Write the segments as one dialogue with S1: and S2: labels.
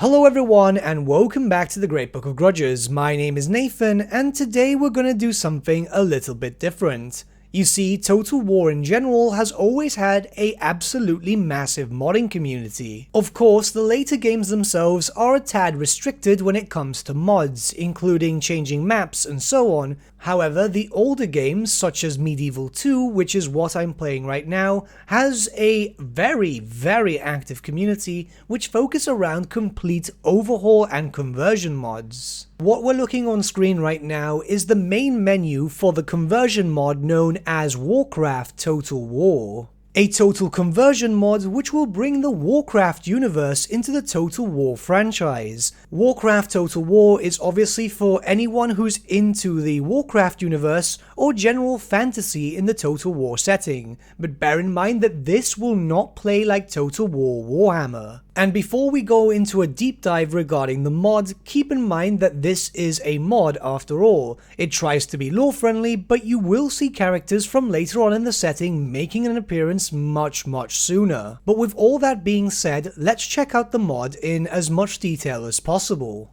S1: Hello everyone and welcome back to the Great Book of Grudges. My name is Nathan and today we're gonna do something a little bit different. You see, Total War in general has always had a absolutely massive modding community. Of course, the later games themselves are a tad restricted when it comes to mods, including changing maps and so on. However, the older games, such as Medieval 2, which is what I'm playing right now, has a very active community which focus around complete overhaul and conversion mods. What we're looking on screen right now is the main menu for the conversion mod known as Warcraft Total War. A total conversion mod which will bring the Warcraft universe into the Total War franchise. Warcraft Total War is obviously for anyone who's into the Warcraft universe or general fantasy in the Total War setting, but bear in mind that this will not play like Total War Warhammer. And before we go into a deep dive regarding the mod, keep in mind that this is a mod after all. It tries to be lore friendly, but you will see characters from later on in the setting making an appearance much sooner. But with all that being said, let's check out the mod in as much detail as possible.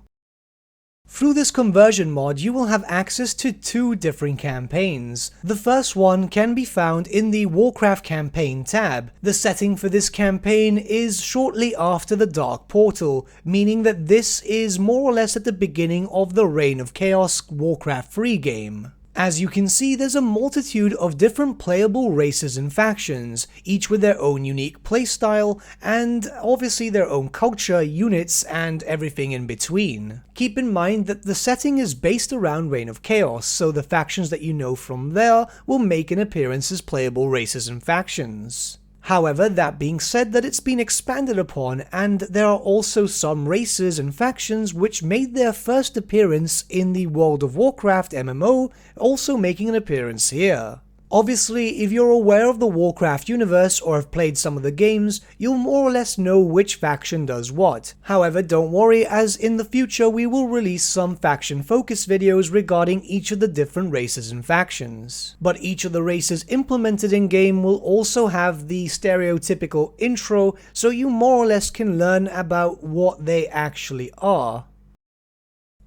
S1: Through this conversion mod, you will have access to two different campaigns. The first one can be found in the Warcraft campaign tab. The setting for this campaign is shortly after the Dark Portal, meaning that this is more or less at the beginning of the Reign of Chaos Warcraft 3 game. As you can see, there's a multitude of different playable races and factions, each with their own unique playstyle, and obviously their own culture, units, and everything in between. Keep in mind that the setting is based around Reign of Chaos, so the factions that you know from there will make an appearance as playable races and factions. However, that being said, that it's been expanded upon, and there are also some races and factions which made their first appearance in the World of Warcraft MMO, also making an appearance here. Obviously, if you're aware of the Warcraft universe or have played some of the games, you'll more or less know which faction does what. However, don't worry, as in the future we will release some faction focus videos regarding each of the different races and factions. But each of the races implemented in game will also have the stereotypical intro, so you more or less can learn about what they actually are.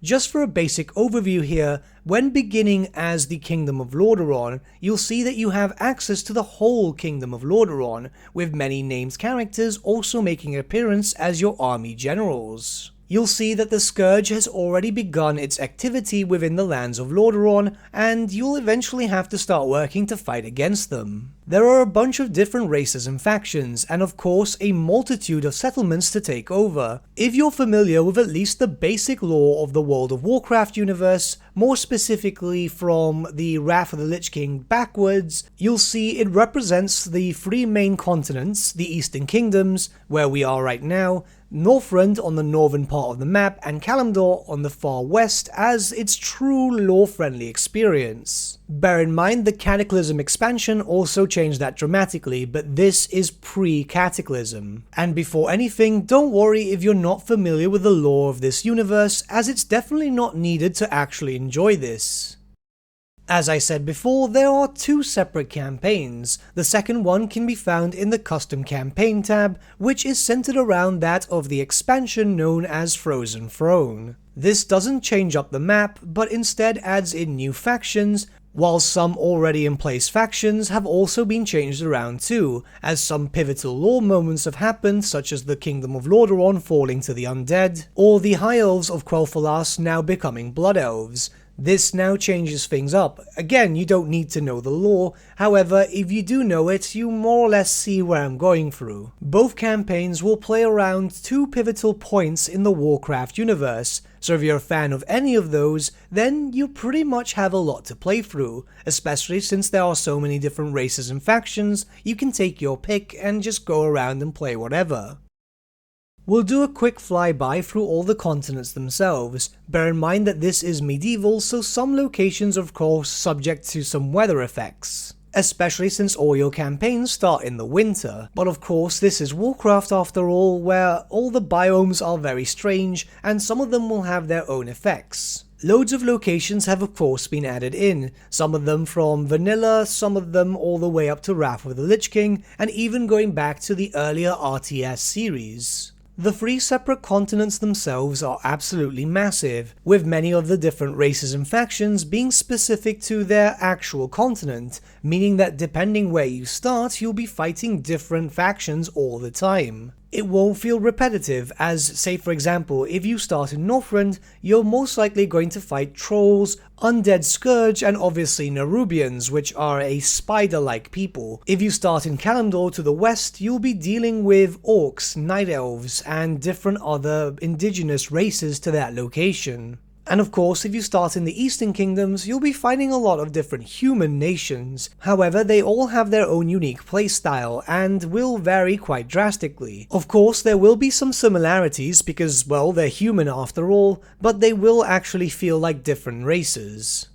S1: Just for a basic overview here, when beginning as the Kingdom of Lordaeron, you'll see that you have access to the whole Kingdom of Lordaeron, with many named characters also making an appearance as your army generals. You'll see that the Scourge has already begun its activity within the lands of Lordaeron, and you'll eventually have to start working to fight against them. There are a bunch of different races and factions, and of course a multitude of settlements to take over. If you're familiar with at least the basic lore of the World of Warcraft universe, more specifically from the Wrath of the Lich King backwards, you'll see it represents the three main continents, the Eastern Kingdoms, where we are right now, Northrend on the northern part of the map, and Kalimdor on the far west as its true lore-friendly experience. Bear in mind the Cataclysm expansion also changed that dramatically, but this is pre-Cataclysm. And before anything, don't worry if you're not familiar with the lore of this universe, as it's definitely not needed to actually enjoy this. As I said before, there are two separate campaigns. The second one can be found in the Custom Campaign tab, which is centered around that of the expansion known as Frozen Throne. This doesn't change up the map, but instead adds in new factions, while some already in place factions have also been changed around too, as some pivotal lore moments have happened, such as the Kingdom of Lordaeron falling to the undead, or the High Elves of Quel'Thalas now becoming Blood Elves. This now changes things up. Again, you don't need to know the lore, however, if you do know it, you more or less see where I'm going through. Both campaigns will play around two pivotal points in the Warcraft universe, so if you're a fan of any of those, then you pretty much have a lot to play through, especially since there are so many different races and factions, you can take your pick and just go around and play whatever. We'll do a quick flyby through all the continents themselves. Bear in mind that this is medieval, so some locations are of course subject to some weather effects, especially since all your campaigns start in the winter. But of course this is Warcraft after all, where all the biomes are very strange and some of them will have their own effects. Loads of locations have of course been added in, some of them from vanilla, some of them all the way up to Wrath of the Lich King, and even going back to the earlier RTS series. The 3 separate continents themselves are absolutely massive, with many of the different races and factions being specific to their actual continent, meaning that depending where you start, you'll be fighting different factions all the time. It won't feel repetitive, as, say for example, if you start in Northrend, you're most likely going to fight trolls, undead scourge, and obviously Nerubians, which are a spider-like people. If you start in Kalimdor to the west, you'll be dealing with orcs, night elves, and different other indigenous races to that location. And of course, if you start in the Eastern Kingdoms, you'll be fighting a lot of different human nations. However, they all have their own unique playstyle, and will vary quite drastically. Of course, there will be some similarities because, well, they're human after all, but they will actually feel like different races.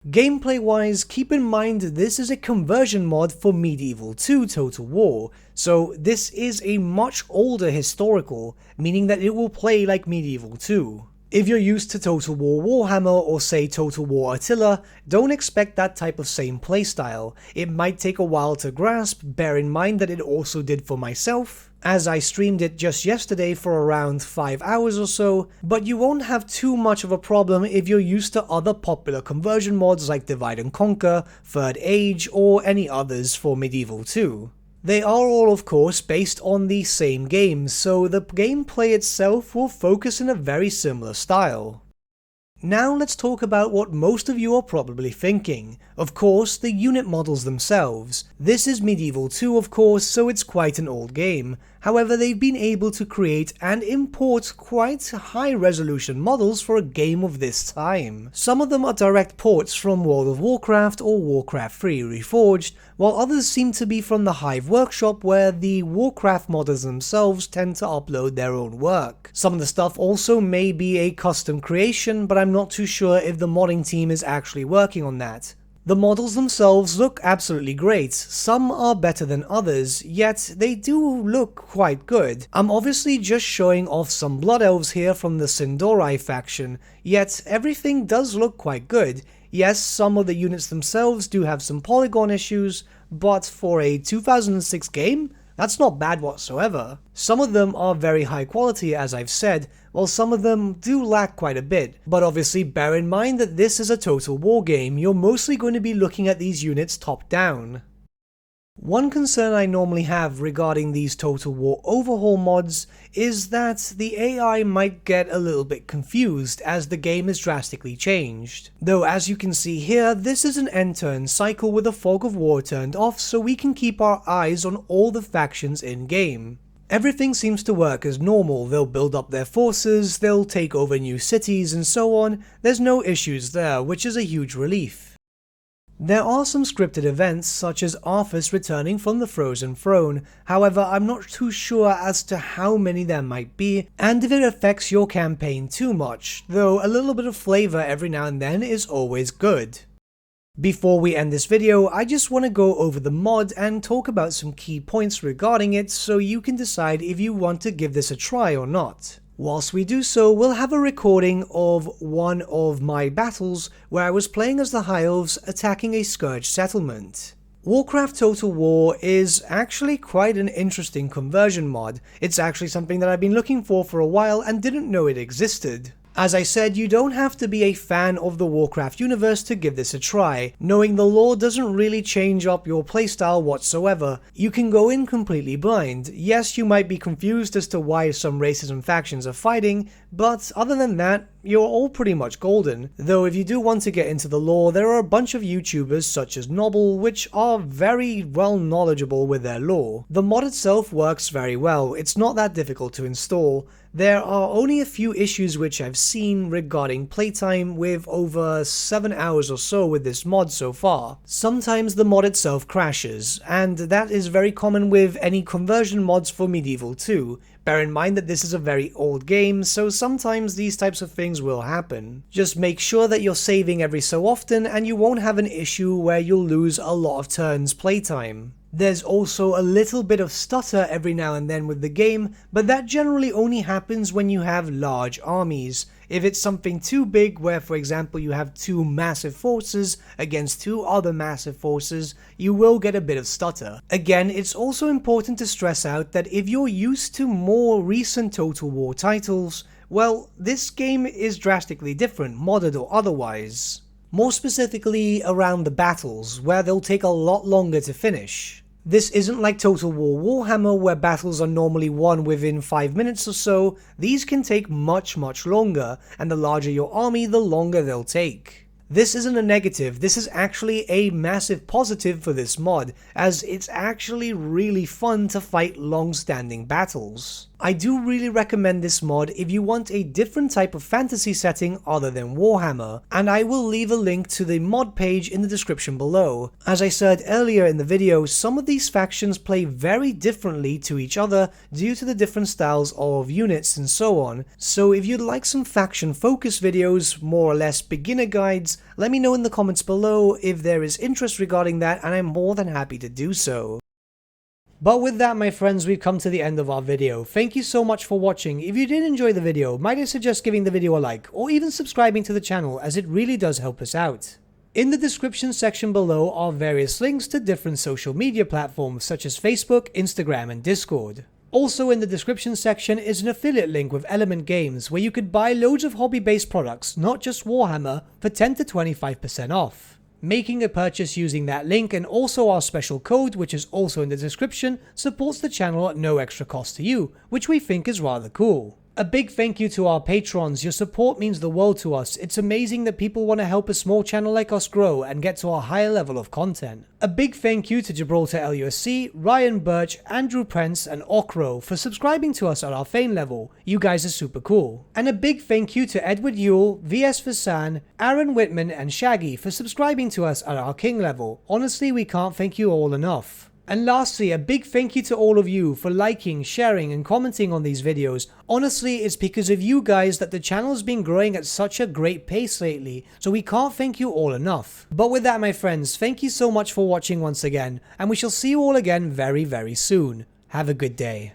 S1: Gameplay-wise, keep in mind this is a conversion mod for Medieval 2 Total War, so this is a much older historical, meaning that it will play like Medieval 2. If you're used to Total War Warhammer or say Total War Attila, don't expect that type of same playstyle. It might take a while to grasp, bear in mind that it also did for myself, as I streamed it just yesterday for around 5 hours or so, but you won't have too much of a problem if you're used to other popular conversion mods like Divide and Conquer, Third Age, or any others for Medieval 2. They are all of course based on the same games, so the gameplay itself will focus in a very similar style. Now let's talk about what most of you are probably thinking. Of course, the unit models themselves. This is Medieval 2 of course, so it's quite an old game. However, they've been able to create and import quite high resolution models for a game of this time. Some of them are direct ports from World of Warcraft or Warcraft 3 Reforged, while others seem to be from the Hive Workshop where the Warcraft modders themselves tend to upload their own work. Some of the stuff also may be a custom creation, but I'm not too sure if the modding team is actually working on that. The models themselves look absolutely great, some are better than others, yet they do look quite good. I'm obviously just showing off some Blood Elves here from the Sindori faction, yet everything does look quite good. Yes, some of the units themselves do have some polygon issues, but for a 2006 game, that's not bad whatsoever. Some of them are very high quality as I've said, while some of them do lack quite a bit, but obviously bear in mind that this is a Total War game, you're mostly going to be looking at these units top down. One concern I normally have regarding these Total War overhaul mods is that the AI might get a little bit confused as the game is drastically changed. Though as you can see here, this is an end-turn cycle with the Fog of War turned off so we can keep our eyes on all the factions in-game. Everything seems to work as normal, they'll build up their forces, they'll take over new cities and so on, there's no issues there, which is a huge relief. There are some scripted events, such as Arthas returning from the Frozen Throne, however I'm not too sure as to how many there might be, and if it affects your campaign too much, though a little bit of flavour every now and then is always good. Before we end this video, I just want to go over the mod and talk about some key points regarding it so you can decide if you want to give this a try or not. Whilst we do so, we'll have a recording of one of my battles where I was playing as the High Elves attacking a Scourge settlement. Warcraft Total War is actually quite an interesting conversion mod. It's actually something that I've been looking for a while and didn't know it existed. As I said, you don't have to be a fan of the Warcraft universe to give this a try. Knowing the lore doesn't really change up your playstyle whatsoever. You can go in completely blind. Yes, you might be confused as to why some races and factions are fighting, but other than that, you're all pretty much golden. Though if you do want to get into the lore, there are a bunch of YouTubers such as Nobble which are very well knowledgeable with their lore. The mod itself works very well, it's not that difficult to install. There are only a few issues which I've seen regarding playtime with over 7 hours or so with this mod so far. Sometimes the mod itself crashes, and that is very common with any conversion mods for Medieval 2. Bear in mind that this is a very old game, so sometimes these types of things things will happen. Just make sure that you're saving every so often and you won't have an issue where you'll lose a lot of turns playtime. There's also a little bit of stutter every now and then with the game, but that generally only happens when you have large armies. If it's something too big, where for example you have 2 massive forces against 2 other massive forces, you will get a bit of stutter. Again, it's also important to stress out that if you're used to more recent Total War titles, well, this game is drastically different, modded or otherwise. More specifically around the battles, where they'll take a lot longer to finish. This isn't like Total War Warhammer, where battles are normally won within 5 minutes or so. These can take much longer, and the larger your army, the longer they'll take. This isn't a negative, this is actually a massive positive for this mod, as it's actually really fun to fight long-standing battles. I do really recommend this mod if you want a different type of fantasy setting other than Warhammer, and I will leave a link to the mod page in the description below. As I said earlier in the video, some of these factions play very differently to each other due to the different styles of units and so on, so if you'd like some faction focus videos, more or less beginner guides, let me know in the comments below if there is interest regarding that, and I'm more than happy to do so. But with that, my friends, we've come to the end of our video. Thank you so much for watching. If you did enjoy the video, might I suggest giving the video a like, or even subscribing to the channel, as it really does help us out. In the description section below are various links to different social media platforms such as Facebook, Instagram, and Discord. Also in the description section is an affiliate link with Element Games, where you could buy loads of hobby-based products, not just Warhammer, for 10 to 25% off. Making a purchase using that link and also our special code, which is also in the description, supports the channel at no extra cost to you, which we think is rather cool. A big thank you to our patrons. Your support means the world to us. It's amazing that people want to help a small channel like us grow and get to a higher level of content. A big thank you to Gibraltar LUSC, Ryan Bertsche, Andrew Prince, and Okro for subscribing to us at our Fane level. You guys are super cool. And a big thank you to Edward Yule, VS Vasan, Aaron Whitman, and Shaggy for subscribing to us at our King level. Honestly, we can't thank you all enough. And lastly, a big thank you to all of you for liking, sharing, and commenting on these videos. Honestly, it's because of you guys that the channel's been growing at such a great pace lately, so we can't thank you all enough. But with that, my friends, thank you so much for watching once again, and we shall see you all again very soon. Have a good day.